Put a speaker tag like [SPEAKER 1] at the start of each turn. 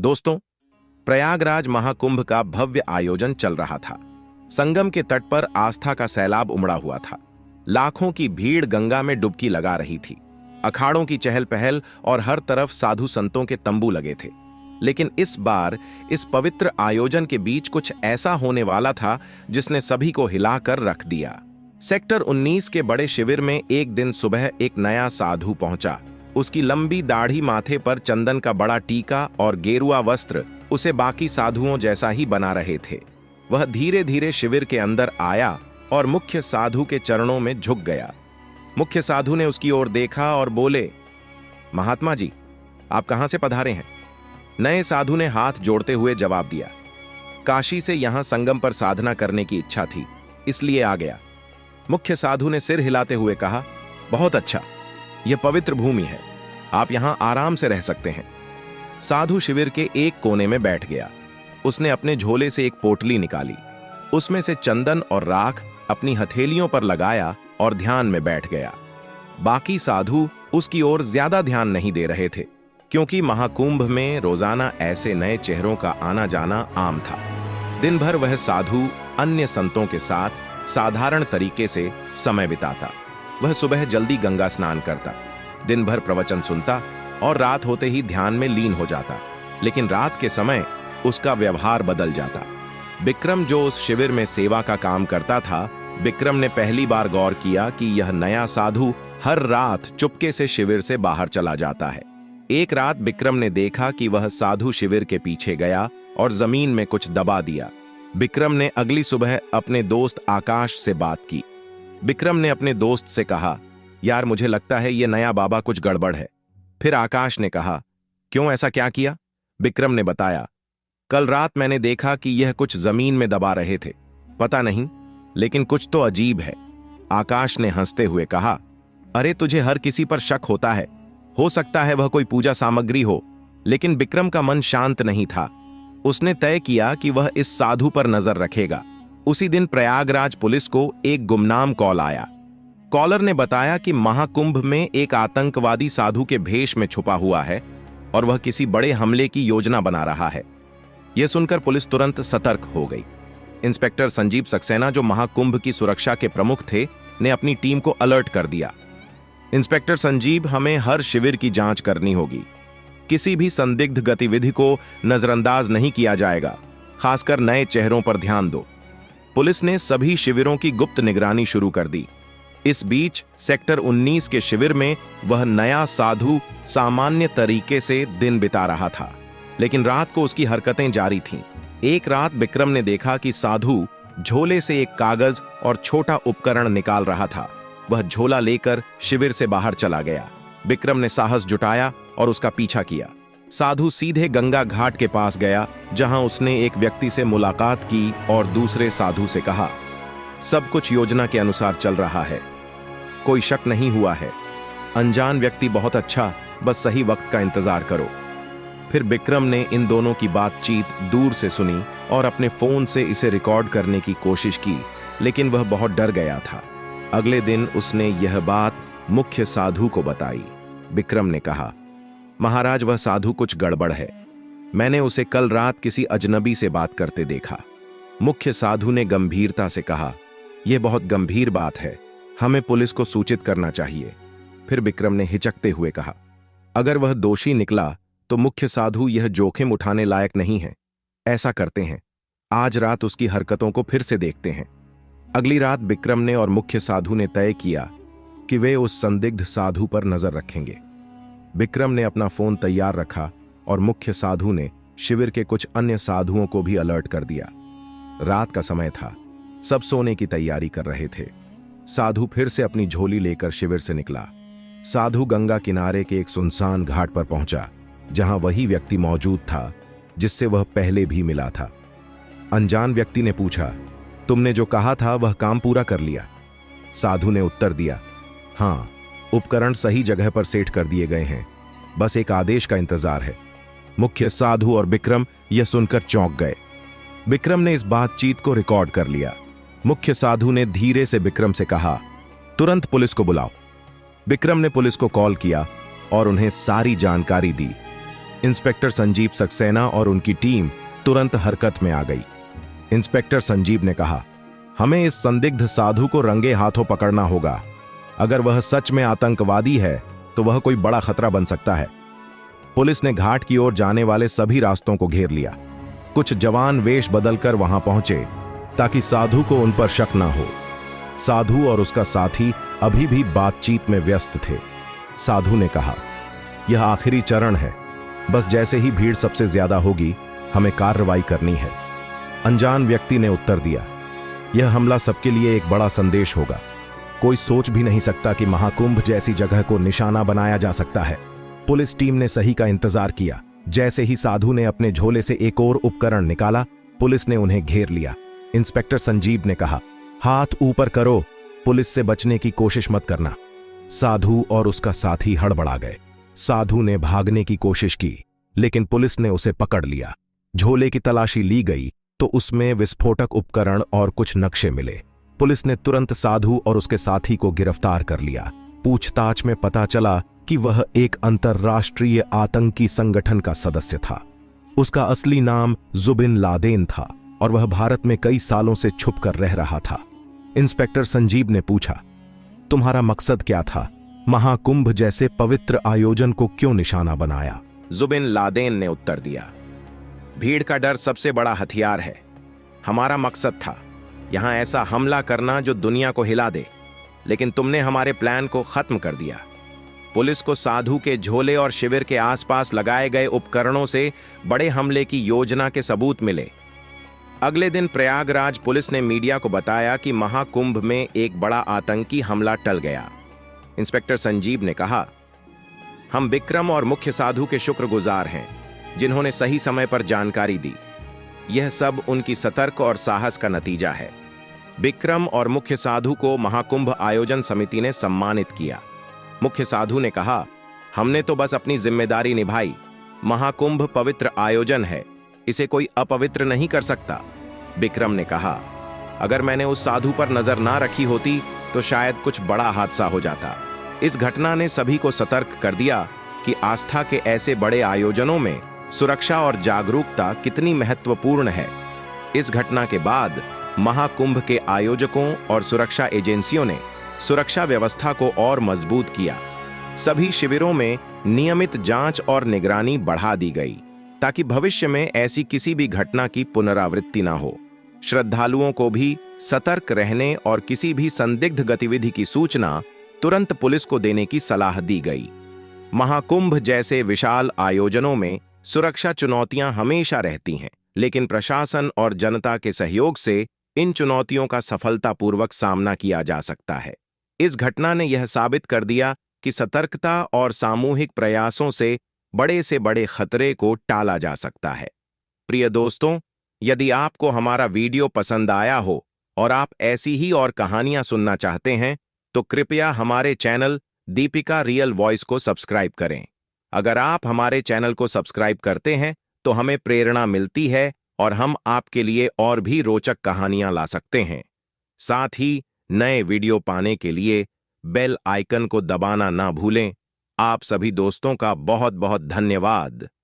[SPEAKER 1] दोस्तों, प्रयागराज महाकुंभ का भव्य आयोजन चल रहा था। संगम के तट पर आस्था का सैलाब उमड़ा हुआ था। लाखों की भीड़ गंगा में डुबकी लगा रही थी। अखाड़ों की चहल पहल और हर तरफ साधु संतों के तंबू लगे थे। लेकिन इस बार इस पवित्र आयोजन के बीच कुछ ऐसा होने वाला था जिसने सभी को हिलाकर रख दिया। सेक्टर 19 के बड़े शिविर में एक दिन सुबह एक नया साधु पहुंचा। उसकी लंबी दाढ़ी, माथे पर चंदन का बड़ा टीका और गेरुआ वस्त्र उसे बाकी साधुओं जैसा ही बना रहे थे। वह धीरे धीरे शिविर के अंदर आया और मुख्य साधु के चरणों में झुक गया। मुख्य साधु ने उसकी ओर देखा और बोले, महात्मा जी, आप कहां से पधारे हैं? नए साधु ने हाथ जोड़ते हुए जवाब दिया, काशी से यहां संगम पर साधना करने की इच्छा थी, इसलिए आ गया। मुख्य साधु ने सिर हिलाते हुए कहा, बहुत अच्छा, यह पवित्र भूमि है, आप यहां आराम से रह सकते हैं। साधु शिविर के एक कोने में बैठ गया। उसने अपने झोले से एक पोटली निकाली, उसमें से चंदन और राख अपनी हथेलियों पर लगाया और ध्यान में बैठ गया। बाकी साधु उसकी ओर ज्यादा ध्यान नहीं दे रहे थे, क्योंकि महाकुंभ में रोजाना ऐसे नए चेहरों का आना जाना आम था। दिन भर वह साधु अन्य संतों के साथ साधारण तरीके से समय बिताता। वह सुबह जल्दी गंगा स्नान करता, दिन भर प्रवचन सुनता और रात होते ही ध्यान में लीन हो जाता। लेकिन रात के समय उसका व्यवहार बदल जाता। विक्रम, जो उस शिविर में सेवा का काम करता था, विक्रम ने पहली बार गौर किया कि यह नया साधु हर रात चुपके से शिविर से बाहर चला जाता है। एक रात विक्रम ने देखा कि वह साधु शिविर के पीछे गया और जमीन में कुछ दबा दिया। विक्रम ने अगली सुबह अपने दोस्त आकाश से बात की। विक्रम ने अपने दोस्त से कहा, यार मुझे लगता है ये नया बाबा कुछ गड़बड़ है। फिर आकाश ने कहा, क्यों, ऐसा क्या किया? विक्रम ने बताया, कल रात मैंने देखा कि यह कुछ जमीन में दबा रहे थे, पता नहीं, लेकिन कुछ तो अजीब है। आकाश ने हंसते हुए कहा, अरे तुझे हर किसी पर शक होता है, हो सकता है वह कोई पूजा सामग्री हो। लेकिन विक्रम का मन शांत नहीं था। उसने तय किया कि वह इस साधु पर नजर रखेगा। उसी दिन प्रयागराज पुलिस को एक गुमनाम कॉल आया। कॉलर ने बताया कि महाकुंभ में एक आतंकवादी साधु के भेष में छुपा हुआ है और वह किसी बड़े हमले की योजना बना रहा है। यह सुनकर पुलिस तुरंत सतर्क हो गई। इंस्पेक्टर संजीव सक्सेना, जो महाकुंभ की सुरक्षा के प्रमुख थे, ने अपनी टीम को अलर्ट कर दिया। इंस्पेक्टर संजीव, हमें हर शिविर की जांच करनी होगी। किसी भी संदिग्ध गतिविधि को नजरअंदाज नहीं किया जाएगा, खासकर नए चेहरों पर ध्यान दो। पुलिस ने सभी शिविरों की गुप्त निगरानी शुरू कर दी। इस बीच सेक्टर 19 के शिविर में वह नया साधु सामान्य तरीके से दिन बिता रहा था, लेकिन रात को उसकी हरकतें जारी थीं। एक रात विक्रम ने देखा कि साधु झोले से एक कागज और छोटा उपकरण निकाल रहा था। वह झोला लेकर शिविर से बाहर चला गया। विक्रम ने साहस जुटाया और उसका पीछा किया। साधु सीधे गंगा घाट के पास गया, जहां उसने एक व्यक्ति से मुलाकात की और दूसरे साधु से कहा, सब कुछ योजना के अनुसार चल रहा है, कोई शक नहीं हुआ है। अनजान व्यक्ति बहुत अच्छा, बस सही वक्त का इंतजार करो। फिर विक्रम ने इन दोनों की बातचीत दूर से सुनी और अपने फोन से इसे रिकॉर्ड करने की कोशिश की, लेकिन वह बहुत डर गया था। अगले दिन उसने यह बात मुख्य साधु को बताई। विक्रम ने कहा, महाराज, वह साधु कुछ गड़बड़ है। मैंने उसे कल रात किसी अजनबी से बात करते देखा। मुख्य साधु ने गंभीरता से कहा, यह बहुत गंभीर बात है, हमें पुलिस को सूचित करना चाहिए। फिर विक्रम ने हिचकते हुए कहा, अगर वह दोषी निकला तो मुख्य साधु यह जोखिम उठाने लायक नहीं है। ऐसा करते हैं, आज रात उसकी हरकतों को फिर से देखते हैं। अगली रात विक्रम ने और मुख्य साधु ने तय किया कि वे उस संदिग्ध साधु पर नजर रखेंगे। विक्रम ने अपना फोन तैयार रखा और मुख्य साधु ने शिविर के कुछ अन्य साधुओं को भी अलर्ट कर दिया। रात का समय था, सब सोने की तैयारी कर रहे थे। साधु फिर से अपनी झोली लेकर शिविर से निकला। साधु गंगा किनारे के एक सुनसान घाट पर पहुंचा, जहां वही व्यक्ति मौजूद था जिससे वह पहले भी मिला था। अनजान व्यक्ति ने पूछा, तुमने जो कहा था वह काम पूरा कर लिया? साधु ने उत्तर दिया, हां, उपकरण सही जगह पर सेट कर दिए गए हैं, बस एक आदेश का इंतजार है। मुख्य साधु और विक्रम यह सुनकर चौंक गए। विक्रम ने इस बातचीत को रिकॉर्ड कर लिया। मुख्य साधु ने धीरे से विक्रम से कहा, तुरंत पुलिस को बुलाओ। विक्रम ने पुलिस को कॉल किया और उन्हें सारी जानकारी दी। इंस्पेक्टर संजीव सक्सेना और उनकी टीम तुरंत हरकत में आ गई। इंस्पेक्टर संजीव ने कहा, हमें इस संदिग्ध साधु को रंगे हाथों पकड़ना होगा। अगर वह सच में आतंकवादी है तो वह कोई बड़ा खतरा बन सकता है। पुलिस ने घाट की ओर जाने वाले सभी रास्तों को घेर लिया। कुछ जवान वेश बदलकर वहां पहुंचे ताकि साधु को उन पर शक ना हो। साधु और उसका साथी अभी भी बातचीत में व्यस्त थे। साधु ने कहा, यह आखिरी चरण है, बस जैसे ही भीड़ सबसे ज्यादा होगी हमें कार्रवाई करनी है। अनजान व्यक्ति ने उत्तर दिया, यह हमला सबके लिए एक बड़ा संदेश होगा। कोई सोच भी नहीं सकता कि महाकुंभ जैसी जगह को निशाना बनाया जा सकता है। पुलिस टीम ने सही का इंतजार किया। जैसे ही साधु ने अपने झोले से एक और उपकरण निकाला, पुलिस ने उन्हें घेर लिया। इंस्पेक्टर संजीव ने कहा, हाथ ऊपर करो, पुलिस से बचने की कोशिश मत करना। साधु और उसका साथी हड़बड़ा गए। साधु ने भागने की कोशिश की, लेकिन पुलिस ने उसे पकड़ लिया। झोले की तलाशी ली गई तो उसमें विस्फोटक उपकरण और कुछ नक्शे मिले। पुलिस ने तुरंत साधु और उसके साथी को गिरफ्तार कर लिया। पूछताछ में पता चला कि वह एक अंतर्राष्ट्रीय आतंकी संगठन का सदस्य था। उसका असली नाम जुबिन लादेन था और वह भारत में कई सालों से छुपकर रह रहा था। इंस्पेक्टर संजीव ने पूछा, तुम्हारा मकसद क्या था? महाकुंभ जैसे पवित्र आयोजन को क्यों निशाना बनाया? जुबिन लादेन ने उत्तर दिया, भीड़ का डर सबसे बड़ा हथियार है। हमारा मकसद था यहां ऐसा हमला करना जो दुनिया को हिला दे, लेकिन तुमने हमारे प्लान को खत्म कर दिया। पुलिस को साधु के झोले और शिविर के आसपास लगाए गए उपकरणों से बड़े हमले की योजना के सबूत मिले। अगले दिन प्रयागराज पुलिस ने मीडिया को बताया कि महाकुंभ में एक बड़ा आतंकी हमला टल गया। इंस्पेक्टर संजीव ने कहा, हम विक्रम और मुख्य साधु के शुक्रगुजार हैं, जिन्होंने सही समय पर जानकारी दी। यह सब उनकी सतर्क और साहस का नतीजा है। विक्रम और मुख्य साधु को महाकुंभ आयोजन समिति ने सम्मानित किया। मुख्य साधु ने कहा, हमने तो बस अपनी जिम्मेदारी निभाई। महाकुंभ पवित्र आयोजन है, इसे कोई अपवित्र नहीं कर सकता। विक्रम ने कहा, अगर मैंने उस साधु पर नजर ना रखी होती तो शायद कुछ बड़ा हादसा हो जाता। इस घटना ने सभी को सतर्क कर दिया कि आस्था के ऐसे बड़े आयोजनों में सुरक्षा और जागरूकता कितनी महत्वपूर्ण है। इस घटना के बाद महाकुंभ के आयोजकों और सुरक्षा एजेंसियों ने सुरक्षा व्यवस्था को और मजबूत किया। सभी शिविरों में नियमित जांच और निगरानी बढ़ा दी गई ताकि भविष्य में ऐसी किसी भी घटना की पुनरावृत्ति ना हो। श्रद्धालुओं को भी सतर्क रहने और किसी भी संदिग्ध गतिविधि की सूचना तुरंत पुलिस को देने की सलाह दी गई। महाकुंभ जैसे विशाल आयोजनों में सुरक्षा चुनौतियां हमेशा रहती हैं, लेकिन प्रशासन और जनता के सहयोग से इन चुनौतियों का सफलतापूर्वक सामना किया जा सकता है। इस घटना ने यह साबित कर दिया कि सतर्कता और सामूहिक प्रयासों से बड़े खतरे को टाला जा सकता है। प्रिय दोस्तों, यदि आपको हमारा वीडियो पसंद आया हो और आप ऐसी ही और कहानियां सुनना चाहते हैं तो कृपया हमारे चैनल दीपिका रियल वॉइस को सब्सक्राइब करें। अगर आप हमारे चैनल को सब्सक्राइब करते हैं तो हमें प्रेरणा मिलती है और हम आपके लिए और भी रोचक कहानियां ला सकते हैं। साथ ही नए वीडियो पाने के लिए बेल आइकन को दबाना ना भूलें। आप सभी दोस्तों का बहुत बहुत धन्यवाद।